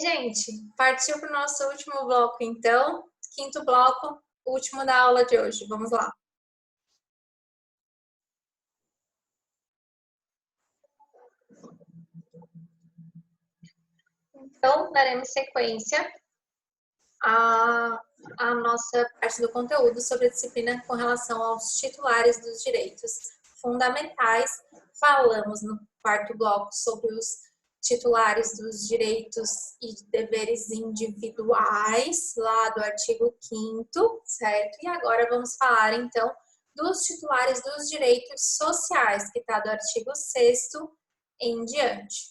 Gente, partiu para o nosso último bloco, então. Quinto bloco, último da aula de hoje. Vamos lá. Então, daremos sequência à nossa parte do conteúdo sobre a disciplina com relação aos titulares dos direitos fundamentais. Falamos no quarto bloco sobre os titulares dos direitos e deveres individuais, lá do artigo 5º, certo? E agora vamos falar, então, dos titulares dos direitos sociais, que está do artigo 6º em diante.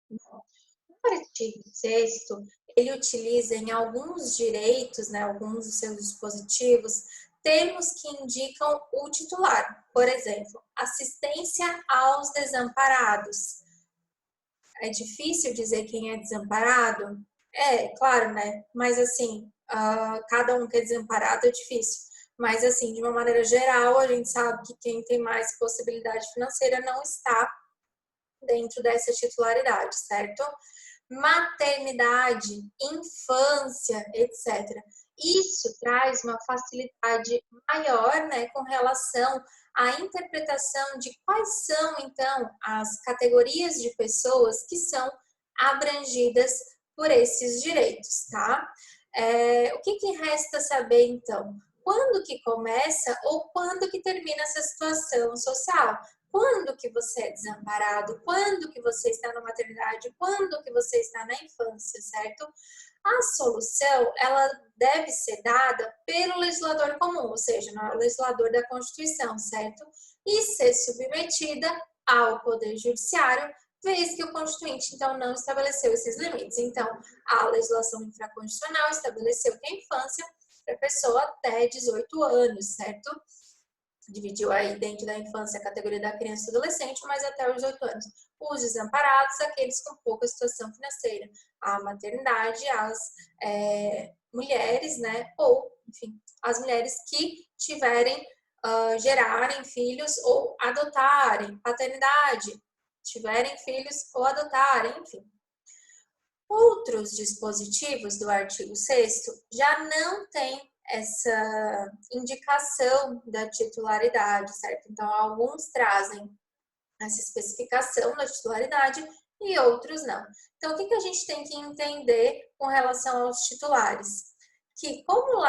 O artigo 6º, ele utiliza em alguns direitos, né, alguns dos seus dispositivos, termos que indicam o titular. Por exemplo, assistência aos desamparados. É difícil dizer quem é desamparado? É, claro, né? Mas assim, cada um que é desamparado é difícil. Mas assim, de uma maneira geral, a gente sabe que quem tem mais possibilidade financeira não está dentro dessa titularidade, certo? Maternidade, infância, etc. Isso traz uma facilidade maior, né, com relação à interpretação de quais são, então, as categorias de pessoas que são abrangidas por esses direitos, tá? O que resta saber, então? Quando que começa ou quando que termina essa situação social? Quando que você é desamparado? Quando que você está na maternidade? Quando que você está na infância, certo? A solução, ela deve ser dada pelo legislador comum, ou seja, no legislador da Constituição, certo? E ser submetida ao Poder Judiciário, vez que o Constituinte, então, não estabeleceu esses limites. Então, a legislação infraconstitucional estabeleceu que a infância é a pessoa até 18 anos, certo? Dividiu aí dentro da infância a categoria da criança e adolescente, mas até os 18 anos. Os desamparados, aqueles com pouca situação financeira. A maternidade, as mulheres, né? Ou, enfim, as mulheres que tiverem, gerarem filhos ou adotarem, paternidade, tiverem filhos ou adotarem, enfim. Outros dispositivos do artigo 6º já não têm essa indicação da titularidade, certo? Então, alguns trazem essa especificação da titularidade e outros não. Então, o que a gente tem que entender com relação aos titulares? Que como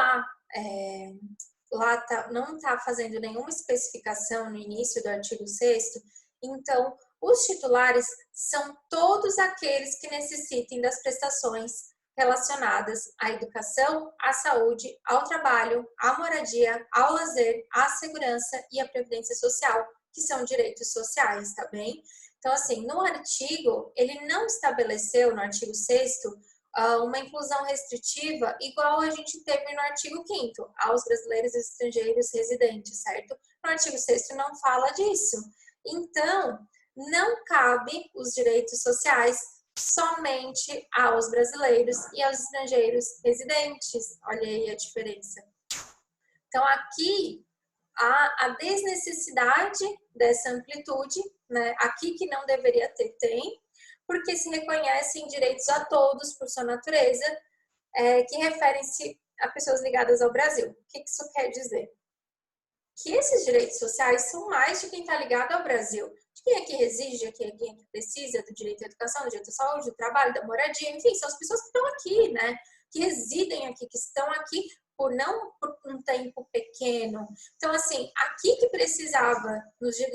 não está fazendo nenhuma especificação no início do artigo 6º, então os titulares são todos aqueles que necessitem das prestações relacionadas à educação, à saúde, ao trabalho, à moradia, ao lazer, à segurança e à previdência social, que são direitos sociais, tá bem? Então, assim, no artigo, ele não estabeleceu, no artigo 6º, uma inclusão restritiva igual a gente teve no artigo 5º, aos brasileiros e estrangeiros residentes, certo? No artigo 6º não fala disso. Então, não cabe os direitos sociais somente aos brasileiros e aos estrangeiros residentes. Olha aí a diferença. Então, aqui, a desnecessidade dessa amplitude, né? Aqui que não deveria ter, tem, porque se reconhecem direitos a todos por sua natureza, que referem-se a pessoas ligadas ao Brasil. O que isso quer dizer? Que esses direitos sociais são mais de quem está ligado ao Brasil, de quem é que reside, de quem é que precisa do direito à educação, do direito à saúde, do trabalho, da moradia, enfim, são as pessoas que estão aqui, né? Que residem aqui, que estão aqui por um tempo pequeno. Então, assim, aqui que precisava,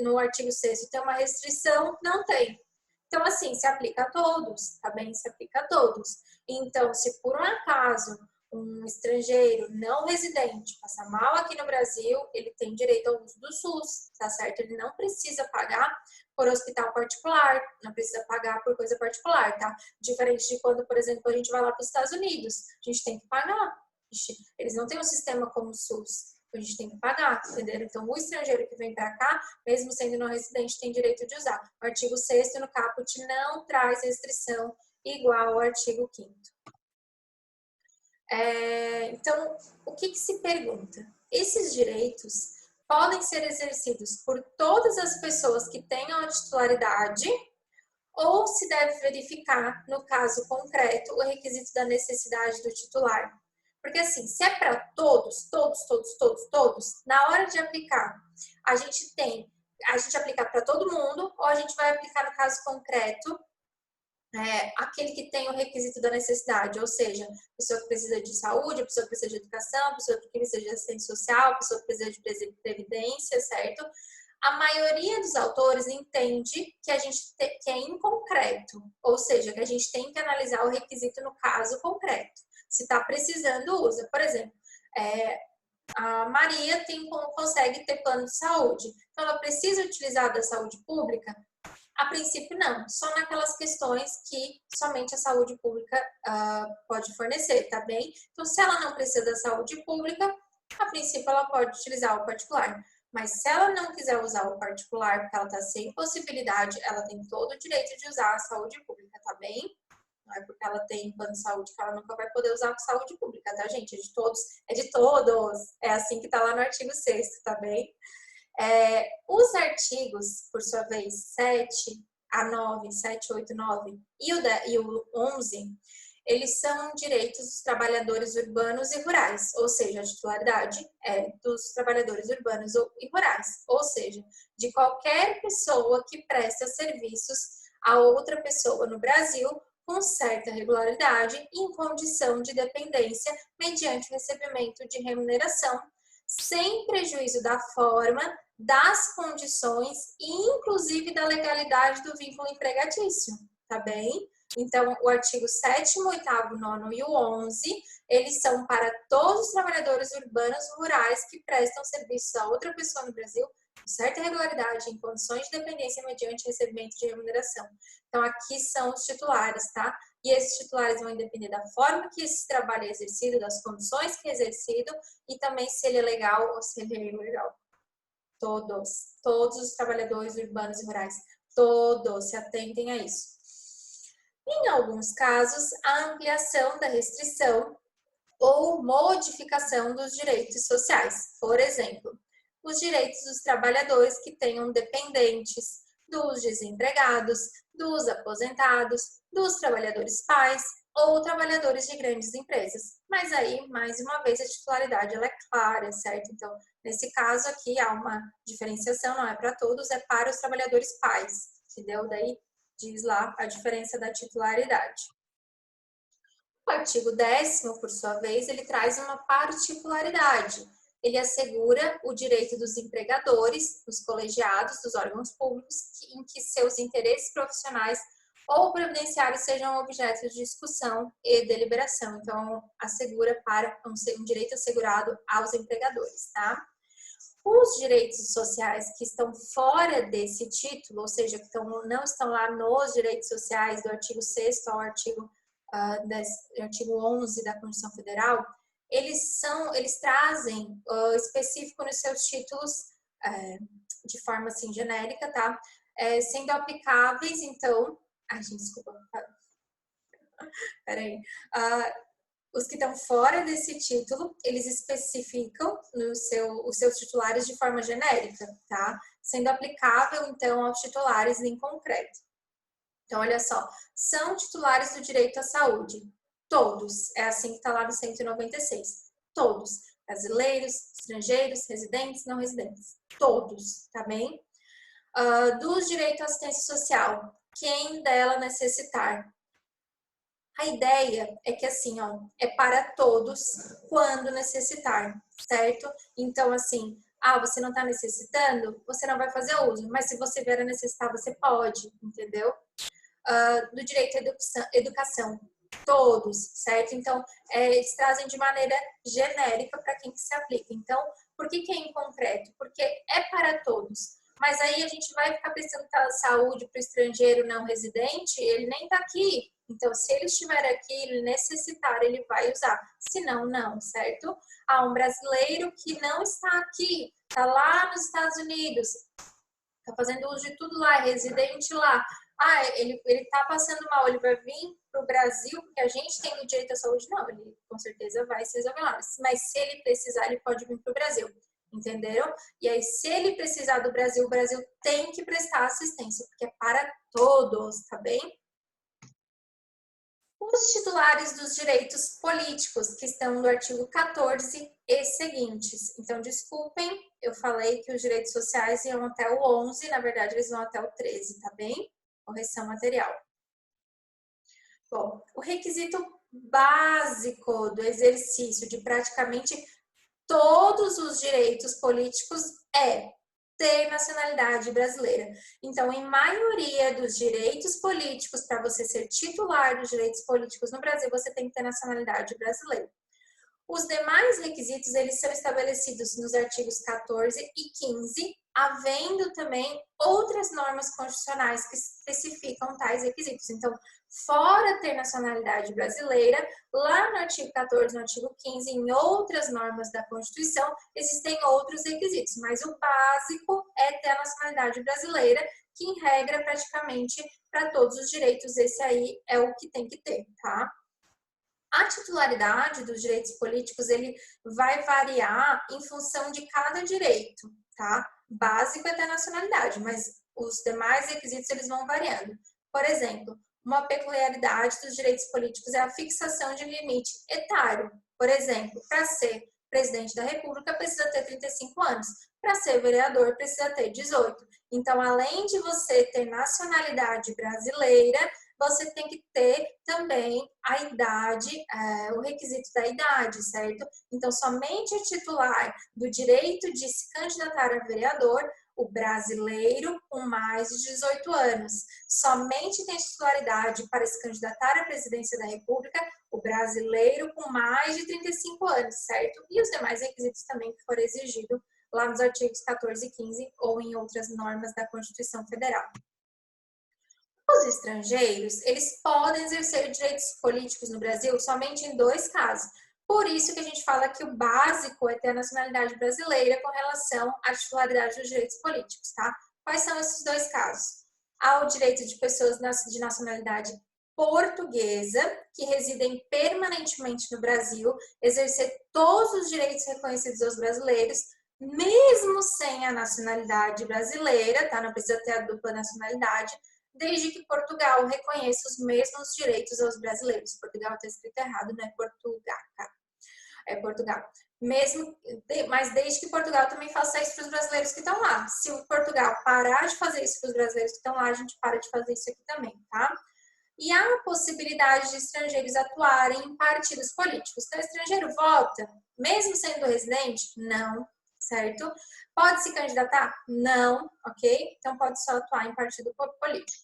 no artigo 6º, ter uma restrição, não tem. Então, assim, se aplica a todos, tá bem? Se aplica a todos. Então, se por um acaso um estrangeiro não residente passar mal aqui no Brasil, ele tem direito ao uso do SUS, tá certo? Ele não precisa pagar por hospital particular, não precisa pagar por coisa particular, tá? Diferente de quando, por exemplo, a gente vai lá para os Estados Unidos, a gente tem que pagar. Eles não têm um sistema como o SUS, a gente tem que pagar, entendeu? Então, o estrangeiro que vem para cá, mesmo sendo não residente, tem direito de usar. O artigo 6º no caput não traz restrição igual ao artigo 5º. Então, o que se pergunta? Esses direitos podem ser exercidos por todas as pessoas que tenham a titularidade ou se deve verificar, no caso concreto, o requisito da necessidade do titular. Porque assim, se é para todos, na hora de aplicar, a gente aplica para todo mundo, ou a gente vai aplicar no caso concreto, aquele que tem o requisito da necessidade, ou seja, pessoa que precisa de saúde, pessoa que precisa de educação, pessoa que precisa de assistência social, pessoa que precisa de previdência, certo? A maioria dos autores entende que que é inconcreto, ou seja, que a gente tem que analisar o requisito no caso concreto. Se está precisando, usa. Por exemplo, a Maria consegue ter plano de saúde, então ela precisa utilizar da saúde pública? A princípio, não. Só naquelas questões que somente a saúde pública pode fornecer, tá bem? Então, se ela não precisa da saúde pública, a princípio ela pode utilizar o particular. Mas se ela não quiser usar o particular, porque ela está sem possibilidade, ela tem todo o direito de usar a saúde pública, tá bem? Não é porque ela tem plano de saúde que ela nunca vai poder usar a saúde pública, tá, gente? É de todos, é de todos. É assim que tá lá no artigo 6º, tá bem? Os artigos, por sua vez, 7 a 9, 7, 8, 9 e o 11, eles são direitos dos trabalhadores urbanos e rurais, ou seja, a titularidade é dos trabalhadores urbanos e rurais, ou seja, de qualquer pessoa que presta serviços a outra pessoa no Brasil com certa regularidade e em condição de dependência mediante o recebimento de remuneração, sem prejuízo da forma, das condições e inclusive da legalidade do vínculo empregatício, tá bem? Então, o artigo 7º, 8º, 9º e o 11, eles são para todos os trabalhadores urbanos e rurais que prestam serviços a outra pessoa no Brasil com certa regularidade em condições de dependência mediante recebimento de remuneração. Então, aqui são os titulares, tá? E esses titulares vão depender da forma que esse trabalho é exercido, das condições que é exercido e também se ele é legal ou se ele é ilegal. Todos os trabalhadores urbanos e rurais, todos se atentem a isso. Em alguns casos, a ampliação da restrição ou modificação dos direitos sociais. Por exemplo, os direitos dos trabalhadores que tenham dependentes, dos desempregados, dos aposentados, dos trabalhadores pais ou trabalhadores de grandes empresas. Mas aí, mais uma vez, a titularidade ela é clara, certo? Então, nesse caso aqui, há uma diferenciação, não é para todos, é para os trabalhadores pais, entendeu? Daí diz lá a diferença da titularidade. O artigo 10º, por sua vez, ele traz uma particularidade. Ele assegura o direito dos empregadores, dos colegiados, dos órgãos públicos, em que seus interesses profissionais ou previdenciários sejam objeto de discussão e deliberação. Então, assegura para um direito assegurado aos empregadores, tá? Os direitos sociais que estão fora desse título, ou seja, que não estão lá nos direitos sociais do artigo 6º ao artigo 11 da Constituição Federal, eles trazem específico nos seus títulos de forma assim genérica, tá? Sendo aplicáveis, então, gente, desculpa, peraí. Os que estão fora desse título, eles especificam os seus titulares de forma genérica, tá? Sendo aplicável, então, aos titulares em concreto. Então, olha só, são titulares do direito à saúde. Todos. É assim que está lá no 196. Todos. Brasileiros, estrangeiros, residentes, não residentes. Todos, tá bem? Dos direitos à assistência social. Quem dela necessitar. A ideia é que assim, ó, é para todos quando necessitar, certo? Então, assim, você não está necessitando, você não vai fazer uso, mas se você vier a necessitar, você pode, entendeu? Do direito à educação, todos, certo? Então, eles trazem de maneira genérica para quem que se aplica. Então, por que é em concreto? Porque é para todos. Mas aí a gente vai ficar pensando que a saúde para o estrangeiro não residente, ele nem está aqui. Então, se ele estiver aqui, ele necessitar, ele vai usar. Se não, não, certo? Um brasileiro que não está aqui, está lá nos Estados Unidos, está fazendo uso de tudo lá, é residente lá. Ele está passando mal, ele vai vir para o Brasil, porque a gente tem o direito à saúde? Não, ele com certeza vai se resolver lá. Mas se ele precisar, ele pode vir para o Brasil. entenderam? E aí, se ele precisar do Brasil, o Brasil tem que prestar assistência, porque é para todos, tá bem? Os titulares dos direitos políticos, que estão no artigo 14 e seguintes. Então, desculpem, eu falei que os direitos sociais iam até o 11, na verdade, eles vão até o 13, tá bem? Correção material. Bom, o requisito básico do exercício de praticamente todos os direitos políticos é ter nacionalidade brasileira. Então, em maioria dos direitos políticos, para você ser titular dos direitos políticos no Brasil, você tem que ter nacionalidade brasileira. Os demais requisitos, eles são estabelecidos nos artigos 14 e 15, havendo também outras normas constitucionais que especificam tais requisitos. Então, fora ter nacionalidade brasileira, lá no artigo 14, no artigo 15, em outras normas da Constituição, existem outros requisitos, mas o básico é ter a nacionalidade brasileira, que em regra, praticamente, para todos os direitos, esse aí é o que tem que ter, tá? A titularidade dos direitos políticos, ele vai variar em função de cada direito, tá? Básico é ter nacionalidade, mas os demais requisitos, eles vão variando. Por exemplo, uma peculiaridade dos direitos políticos é a fixação de limite etário. Por exemplo, para ser presidente da República, precisa ter 35 anos. Para ser vereador, precisa ter 18. Então, além de você ter nacionalidade brasileira, você tem que ter também a idade, o requisito da idade, certo? Então, somente o titular do direito de se candidatar a vereador, o brasileiro com mais de 18 anos. Somente tem titularidade para se candidatar à presidência da República, o brasileiro com mais de 35 anos, certo? E os demais requisitos também que foram exigidos lá nos artigos 14 e 15 ou em outras normas da Constituição Federal. Os estrangeiros, eles podem exercer direitos políticos no Brasil somente em 2 casos. Por isso que a gente fala que o básico é ter a nacionalidade brasileira com relação à titularidade dos direitos políticos, tá? Quais são esses 2 casos? Há o direito de pessoas de nacionalidade portuguesa, que residem permanentemente no Brasil, exercer todos os direitos reconhecidos aos brasileiros, mesmo sem a nacionalidade brasileira, tá? Não precisa ter a dupla nacionalidade, desde que Portugal reconheça os mesmos direitos aos brasileiros. Portugal está escrito errado, não é Portugal, tá? É Portugal. Mas desde que Portugal também faça isso para os brasileiros que estão lá. Se o Portugal parar de fazer isso para os brasileiros que estão lá, a gente para de fazer isso aqui também, tá? E há a possibilidade de estrangeiros atuarem em partidos políticos. Então, o estrangeiro vota, mesmo sendo residente? Não, certo? Pode se candidatar? Não, ok? Então, pode só atuar em partido político.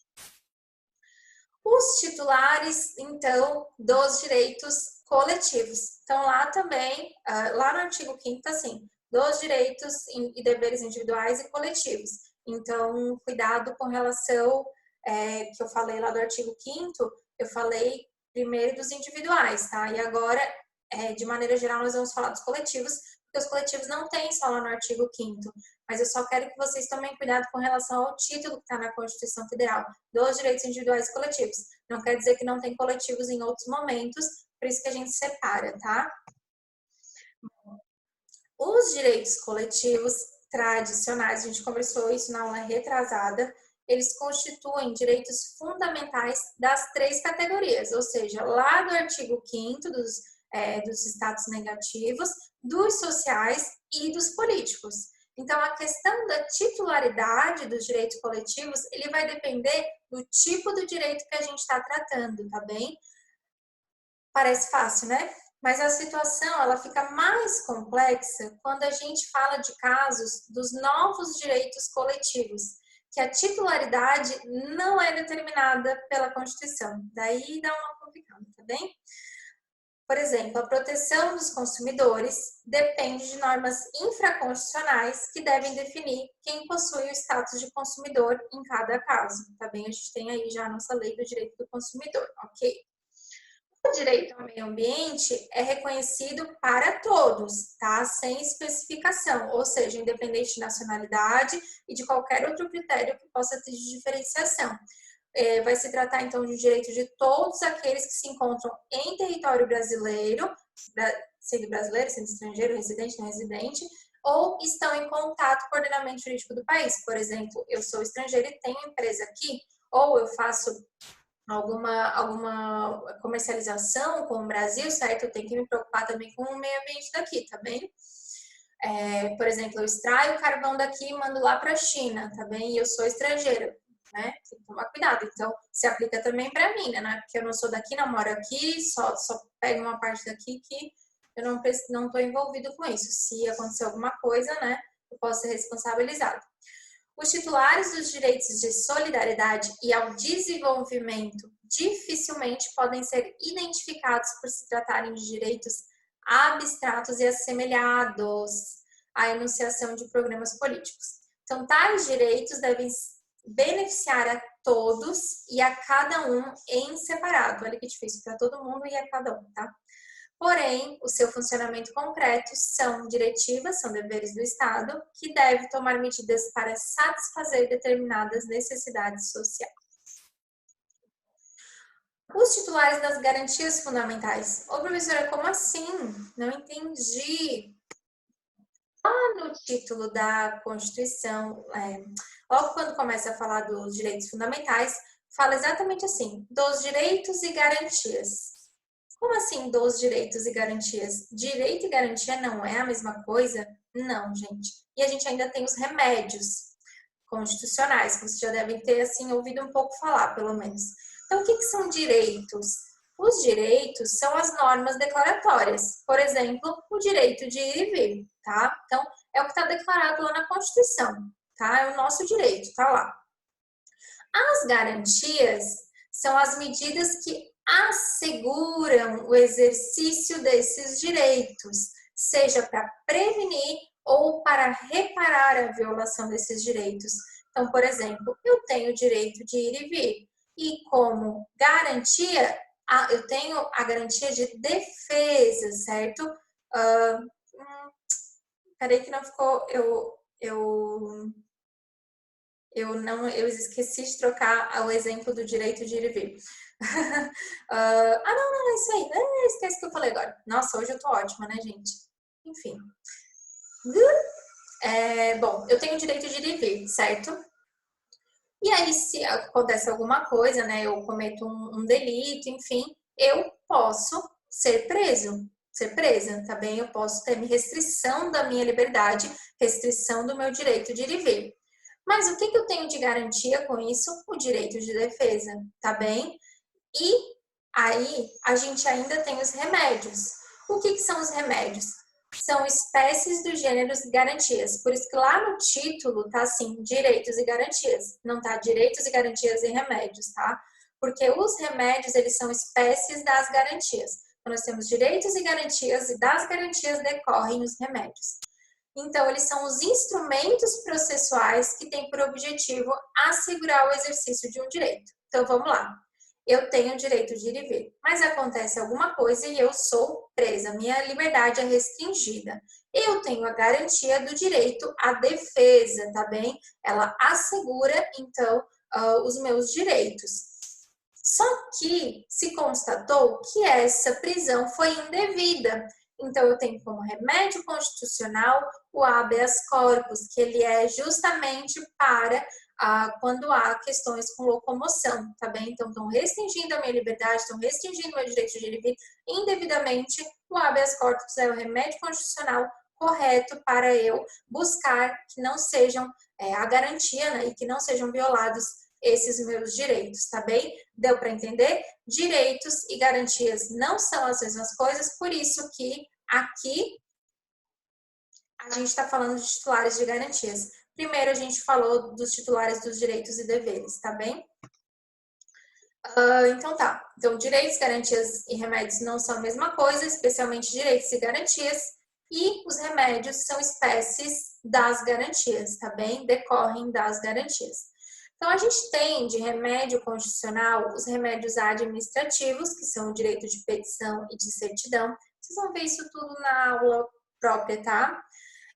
Os titulares, então, dos direitos coletivos. Então, lá também, lá no artigo 5º, assim, dos direitos e deveres individuais e coletivos. Então, cuidado com relação, que eu falei lá do artigo 5º, eu falei primeiro dos individuais, tá? E agora, de maneira geral, nós vamos falar dos coletivos, porque os coletivos não tem só lá no artigo 5º, mas eu só quero que vocês tomem cuidado com relação ao título que está na Constituição Federal, dos direitos individuais e coletivos. Não quer dizer que não tem coletivos em outros momentos, por isso que a gente separa, tá? Os direitos coletivos tradicionais, a gente conversou isso na aula retrasada, eles constituem direitos fundamentais das 3 categorias, ou seja, lá do artigo 5º dos status negativos, dos sociais e dos políticos. Então, a questão da titularidade dos direitos coletivos, ele vai depender do tipo do direito que a gente está tratando, tá bem? Parece fácil, né? Mas a situação, ela fica mais complexa quando a gente fala de casos dos novos direitos coletivos, que a titularidade não é determinada pela Constituição. Daí dá uma complicada, tá bem? Por exemplo, a proteção dos consumidores depende de normas infraconstitucionais que devem definir quem possui o status de consumidor em cada caso. Tá bem? A gente tem aí já a nossa lei do direito do consumidor, ok? O direito ao meio ambiente é reconhecido para todos, tá? Sem especificação, ou seja, independente de nacionalidade e de qualquer outro critério que possa ter de diferenciação. Vai se tratar, então, de direito de todos aqueles que se encontram em território brasileiro, sendo brasileiro, sendo estrangeiro, residente, não residente, ou estão em contato com o ordenamento jurídico do país. Por exemplo, eu sou estrangeira e tenho empresa aqui, ou eu faço alguma comercialização com o Brasil, certo? Eu tenho que me preocupar também com o meio ambiente daqui, tá bem? Por exemplo, eu extraio carvão daqui e mando lá para a China, tá bem? E eu sou estrangeira, né? Tem que tomar cuidado. Então, se aplica também para mim, né? Porque eu não sou daqui, não moro aqui, só pego uma parte daqui que eu não estou envolvido com isso. Se acontecer alguma coisa, né? Eu posso ser responsabilizado. Os titulares dos direitos de solidariedade e ao desenvolvimento dificilmente podem ser identificados por se tratarem de direitos abstratos e assemelhados à enunciação de programas políticos. Então, tais direitos devem beneficiar a todos e a cada um em separado. Olha que difícil, para todo mundo e a cada um, tá? Porém, o seu funcionamento concreto são diretivas, são deveres do Estado, que deve tomar medidas para satisfazer determinadas necessidades sociais. Os titulares das garantias fundamentais. Ô, professora, como assim? Não entendi. Lá no título da Constituição, logo quando começa a falar dos direitos fundamentais, fala exatamente assim, dos direitos e garantias. Como assim dos direitos e garantias? Direito e garantia não é a mesma coisa? Não, gente. E a gente ainda tem os remédios constitucionais, que vocês já devem ter assim ouvido um pouco falar, pelo menos. Então, o que são direitos? Os direitos são as normas declaratórias. Por exemplo, o direito de ir e vir, tá? Então, é o que está declarado lá na Constituição, tá? É o nosso direito, tá lá. As garantias são as medidas que asseguram o exercício desses direitos, seja para prevenir ou para reparar a violação desses direitos. Então, por exemplo, eu tenho o direito de ir e vir, e como garantia, eu tenho a garantia de defesa, certo? Peraí que não ficou, eu esqueci de trocar o exemplo do direito de ir e vir. Não, é isso aí. Esquece que eu falei agora. Nossa, hoje eu tô ótima, né, gente? Enfim. Bom, eu tenho o direito de ir e vir, certo? E aí, se acontece alguma coisa, né, eu cometo um delito, enfim, eu posso ser presa, tá bem? Eu posso ter restrição da minha liberdade, restrição do meu direito de ir e vir. Mas o que eu tenho de garantia com isso? O direito de defesa, tá bem? E aí a gente ainda tem os remédios. O que são os remédios? São espécies dos gêneros e garantias. Por isso que lá no título tá assim, direitos e garantias. Não tá direitos e garantias e remédios, tá? Porque os remédios, eles são espécies das garantias. Então, nós temos direitos e garantias e das garantias decorrem os remédios. Então, eles são os instrumentos processuais que têm por objetivo assegurar o exercício de um direito. Então, vamos lá. Eu tenho o direito de ir e vir, mas acontece alguma coisa e eu sou presa, minha liberdade é restringida. Eu tenho a garantia do direito à defesa, tá bem? Ela assegura, então, os meus direitos. Só que se constatou que essa prisão foi indevida. Então, eu tenho como remédio constitucional o habeas corpus, que ele é justamente para quando há questões com locomoção, tá bem? Então, estão restringindo a minha liberdade, estão restringindo o meu direito de ir e vir indevidamente. O habeas corpus é o remédio constitucional correto para eu buscar que não sejam a garantia, né, e que não sejam violados esses meus direitos, tá bem? Deu para entender? Direitos e garantias não são as mesmas coisas, por isso que aqui a gente está falando de titulares de garantias. Primeiro a gente falou dos titulares dos direitos e deveres, tá bem? Então tá. Então, direitos, garantias e remédios não são a mesma coisa, especialmente direitos e garantias. E os remédios são espécies das garantias, tá bem? Decorrem das garantias. Então, a gente tem de remédio constitucional os remédios administrativos, que são o direito de petição e de certidão. Vocês vão ver isso tudo na aula própria, tá?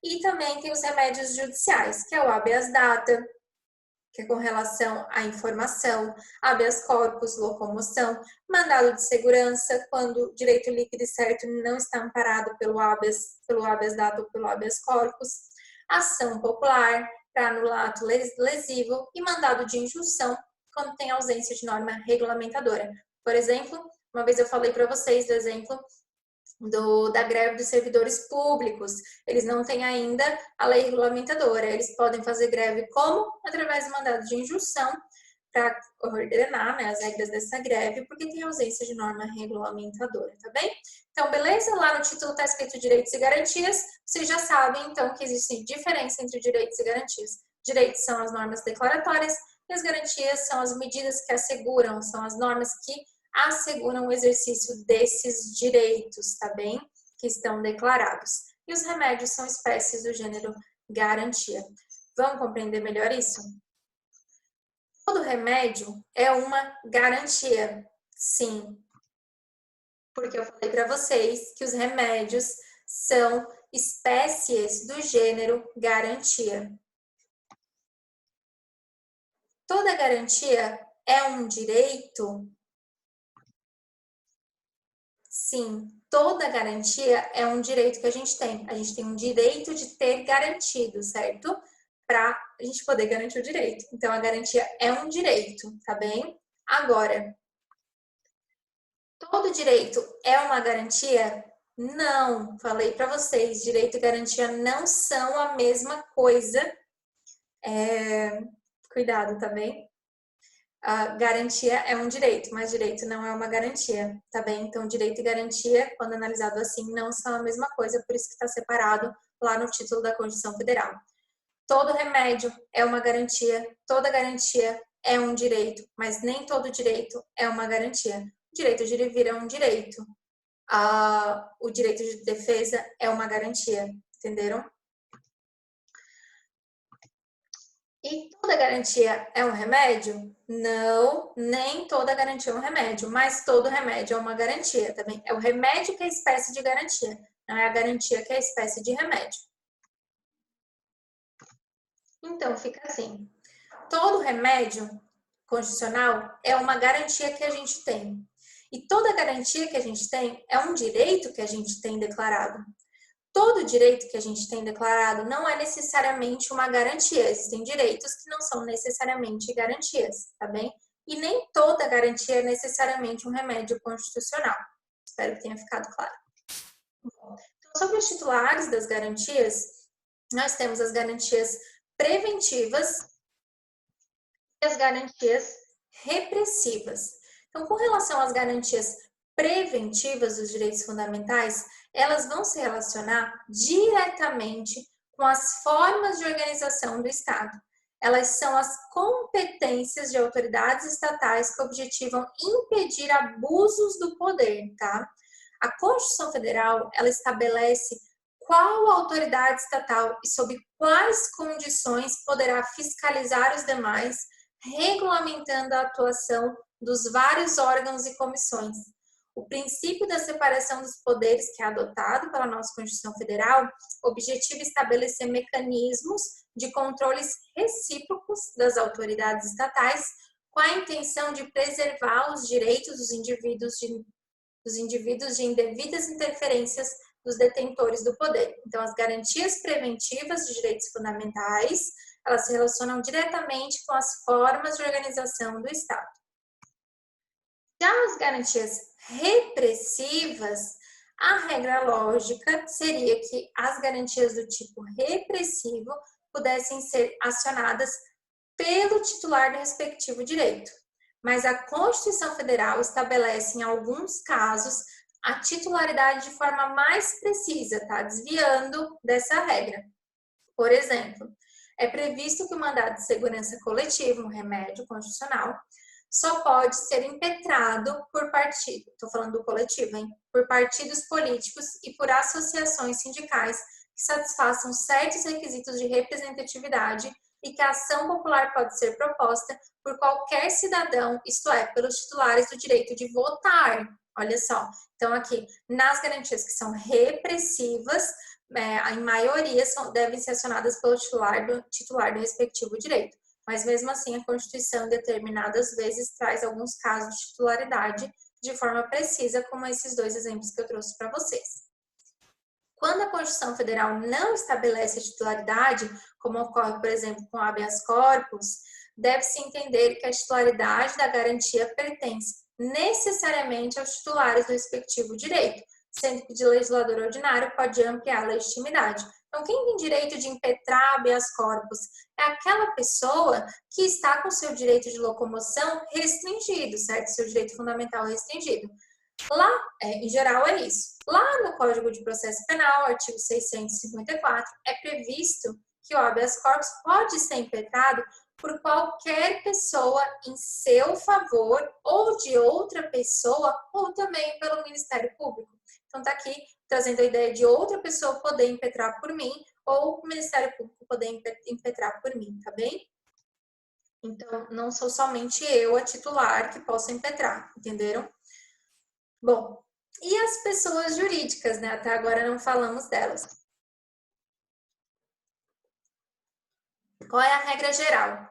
E também tem os remédios judiciais, que é o habeas data, que é com relação à informação, habeas corpus, locomoção, mandado de segurança, quando o direito líquido e certo não está amparado pelo habeas data ou pelo habeas corpus, ação popular, para anular ato lesivo e mandado de injunção, quando tem ausência de norma regulamentadora. Por exemplo, uma vez eu falei para vocês do exemplo da greve dos servidores públicos. Eles não têm ainda a lei regulamentadora. Eles podem fazer greve como? Através do mandado de injunção, para ordenar, né, as regras dessa greve, porque tem ausência de norma regulamentadora, tá bem? Então, beleza? Lá no título está escrito direitos e garantias. Vocês já sabem, então, que existe diferença entre direitos e garantias. Direitos são as normas declaratórias e as garantias são as medidas que asseguram, são as normas que asseguram o exercício desses direitos, tá bem? Que estão declarados. E os remédios são espécies do gênero garantia. Vamos compreender melhor isso? Todo remédio é uma garantia, sim. Porque eu falei para vocês que os remédios são espécies do gênero garantia. Toda garantia é um direito? Sim, toda garantia é um direito que a gente tem. A gente tem um direito de ter garantido, certo? Para a gente poder garantir o direito. Então, a garantia é um direito, tá bem? Agora, todo direito é uma garantia? Não, falei para vocês, direito e garantia não são a mesma coisa. Cuidado, tá bem? A garantia é um direito, mas direito não é uma garantia, tá bem? Então, direito e garantia, quando analisado assim, não são a mesma coisa, por isso que está separado lá no título da Constituição Federal. Todo remédio é uma garantia, toda garantia é um direito, mas nem todo direito é uma garantia. O direito de ir e vir é um direito. O direito de defesa é uma garantia, entenderam? E toda garantia é um remédio? Não, nem toda garantia é um remédio, mas todo remédio é uma garantia, tá bem? É o remédio que é espécie de garantia, não é a garantia que é espécie de remédio. Então, fica assim. Todo remédio constitucional é uma garantia que a gente tem. E toda garantia que a gente tem é um direito que a gente tem declarado. Todo direito que a gente tem declarado não é necessariamente uma garantia. Existem direitos que não são necessariamente garantias, tá bem? E nem toda garantia é necessariamente um remédio constitucional. Espero que tenha ficado claro. Então, sobre os titulares das garantias, nós temos as garantias preventivas e as garantias repressivas. Então, com relação às garantias preventivas dos direitos fundamentais, elas vão se relacionar diretamente com as formas de organização do Estado. Elas são as competências de autoridades estatais que objetivam impedir abusos do poder, tá? A Constituição Federal, ela estabelece qual autoridade estatal e sob quais condições poderá fiscalizar os demais, regulamentando a atuação dos vários órgãos e comissões. O princípio da separação dos poderes, que é adotado pela nossa Constituição Federal, objetiva estabelecer mecanismos de controles recíprocos das autoridades estatais, com a intenção de preservar os direitos dos indivíduos de indevidas interferências dos detentores do poder. Então, as garantias preventivas de direitos fundamentais, elas se relacionam diretamente com as formas de organização do Estado. Já as garantias repressivas, a regra lógica seria que as garantias do tipo repressivo pudessem ser acionadas pelo titular do respectivo direito. Mas a Constituição Federal estabelece, em alguns casos, a titularidade de forma mais precisa, tá? Desviando dessa regra. Por exemplo, é previsto que o mandado de segurança coletiva, um remédio constitucional, só pode ser impetrado por partido, estou falando do coletivo, hein? Por partidos políticos e por associações sindicais que satisfaçam certos requisitos de representatividade e que a ação popular pode ser proposta por qualquer cidadão, isto é, pelos titulares do direito de votar. Olha só, então aqui, nas garantias que são repressivas, em maioria devem ser acionadas pelo titular do respectivo direito. mas mesmo assim a Constituição, determinadas vezes, traz alguns casos de titularidade de forma precisa, como esses dois exemplos que eu trouxe para vocês. Quando a Constituição Federal não estabelece a titularidade, como ocorre, por exemplo, com habeas corpus, deve-se entender que a titularidade da garantia pertence necessariamente aos titulares do respectivo direito, sendo que de legislador ordinário pode ampliar a legitimidade. Então, quem tem direito de impetrar habeas corpus é aquela pessoa que está com seu direito de locomoção restringido, certo? Seu direito fundamental restringido. Lá, em geral, é isso. Lá no Código de Processo Penal, artigo 654, é previsto que o habeas corpus pode ser impetrado por qualquer pessoa em seu favor ou de outra pessoa ou também pelo Ministério Público. Então, tá aqui trazendo a ideia de outra pessoa poder impetrar por mim ou o Ministério Público poder impetrar por mim, tá bem? Então, não sou somente eu a titular que posso impetrar, entenderam? Bom, e as pessoas jurídicas, né? Até agora não falamos delas. Qual é a regra geral?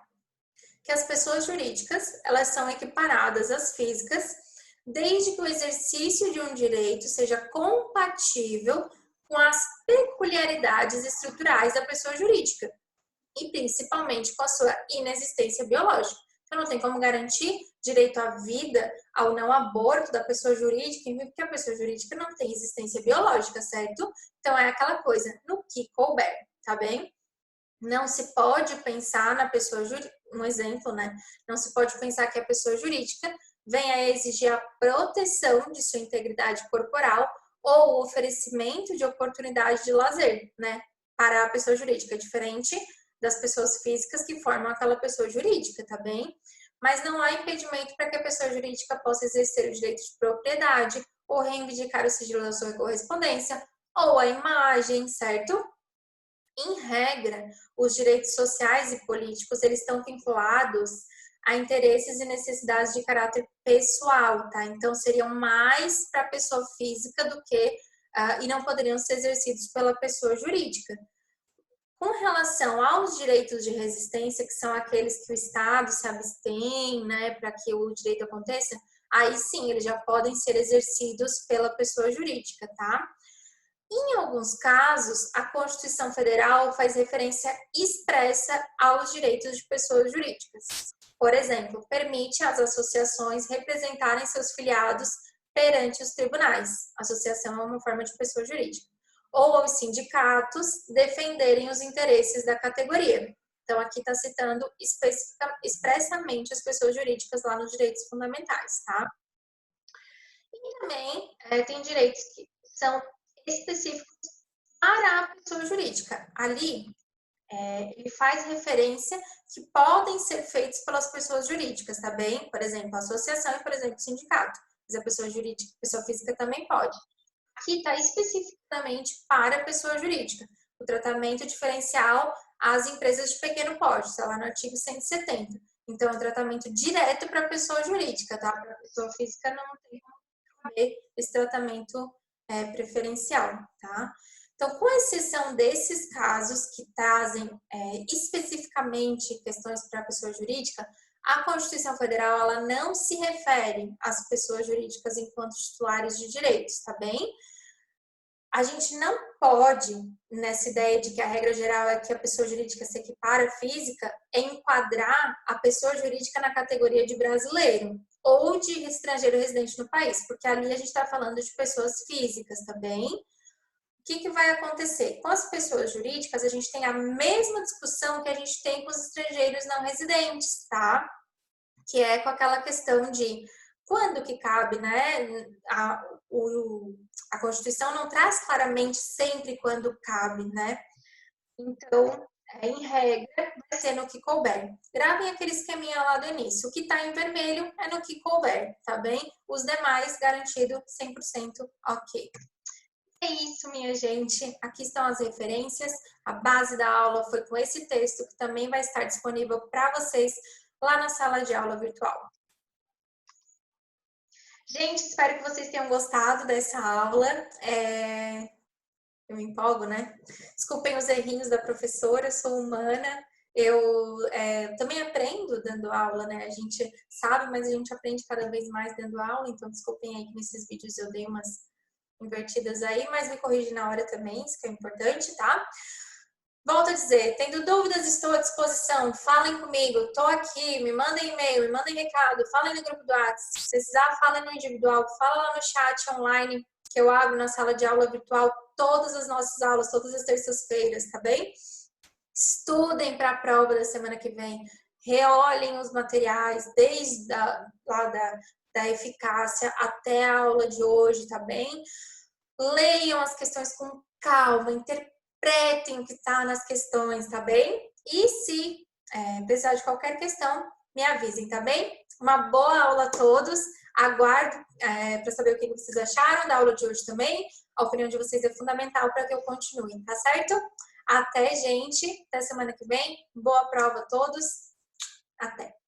Que as pessoas jurídicas, elas são equiparadas às físicas, desde que o exercício de um direito seja compatível com as peculiaridades estruturais da pessoa jurídica e principalmente com a sua inexistência biológica. Então, não tem como garantir direito à vida, ao não aborto da pessoa jurídica, porque a pessoa jurídica não tem existência biológica, certo? Então, é aquela coisa, no que couber, tá bem? Não se pode pensar na pessoa jurídica, um exemplo, né? Não se pode pensar que a pessoa jurídica venha a exigir a proteção de sua integridade corporal ou o oferecimento de oportunidade de lazer, né? Para a pessoa jurídica, diferente das pessoas físicas que formam aquela pessoa jurídica, tá bem? Mas não há impedimento para que a pessoa jurídica possa exercer o direito de propriedade ou reivindicar o sigilo da sua correspondência ou a imagem, certo? Em regra, os direitos sociais e políticos, eles estão vinculados a interesses e necessidades de caráter pessoal, tá? Então, seriam mais para a pessoa física do que, e não poderiam ser exercidos pela pessoa jurídica. Com relação aos direitos de resistência, que são aqueles que o Estado se abstém, né, para que o direito aconteça, aí sim, eles já podem ser exercidos pela pessoa jurídica, tá? Em alguns casos, a Constituição Federal faz referência expressa aos direitos de pessoas jurídicas. Por exemplo, permite às associações representarem seus filiados perante os tribunais. Associação é uma forma de pessoa jurídica. Ou aos sindicatos defenderem os interesses da categoria. Então, aqui está citando expressamente as pessoas jurídicas lá nos direitos fundamentais, tá? E também tem direitos que são específicos para a pessoa jurídica. Ali, ele faz referência que podem ser feitos pelas pessoas jurídicas, tá bem? Por exemplo, a associação e, por exemplo, o sindicato. Mas a pessoa jurídica, a pessoa física também pode. Aqui está especificamente para a pessoa jurídica. O tratamento diferencial às empresas de pequeno porte, está lá no artigo 170. Então, é um tratamento direto para a pessoa jurídica, tá? Para a pessoa física não tem como ter esse tratamento preferencial, tá? Então, com exceção desses casos que trazem especificamente questões para a pessoa jurídica, a Constituição Federal ela não se refere às pessoas jurídicas enquanto titulares de direitos, tá bem? A gente não pode, nessa ideia de que a regra geral é que a pessoa jurídica se equipara à física, enquadrar a pessoa jurídica na categoria de brasileiro ou de estrangeiro residente no país, porque ali a gente está falando de pessoas físicas, tá bem? O que vai acontecer? Com as pessoas jurídicas, a gente tem a mesma discussão que a gente tem com os estrangeiros não residentes, tá? Que é com aquela questão de quando que cabe, né? A Constituição não traz claramente sempre quando cabe, né? Então, em regra, vai ser no que couber. Gravem aquele esqueminha lá do início. O que está em vermelho é no que couber, tá bem? Os demais, garantido 100% ok. É isso, minha gente. Aqui estão as referências. A base da aula foi com esse texto, que também vai estar disponível para vocês lá na sala de aula virtual. Gente, espero que vocês tenham gostado dessa aula. Eu me empolgo, né? Desculpem os errinhos da professora, sou humana também aprendo dando aula, né? A gente sabe, mas a gente aprende cada vez mais dando aula, então desculpem aí que nesses vídeos eu dei umas invertidas aí, mas me corrige na hora também, isso que é importante, tá? Volto a dizer, tendo dúvidas, estou à disposição, falem comigo, estou aqui, me mandem e-mail, me mandem recado, falem no grupo do WhatsApp, se precisar, falem no individual, fala lá no chat online, que eu abro na sala de aula virtual todas as nossas aulas, todas as terças-feiras, tá bem? Estudem para a prova da semana que vem, reolhem os materiais, desde da eficácia até a aula de hoje, tá bem? Leiam as questões com calma, interpretem o que está nas questões, tá bem? E se precisar de qualquer questão, me avisem, tá bem? Uma boa aula a todos. Aguardo para saber o que vocês acharam da aula de hoje também. A opinião de vocês é fundamental para que eu continue, tá certo? Até, gente. Até semana que vem. Boa prova a todos. Até.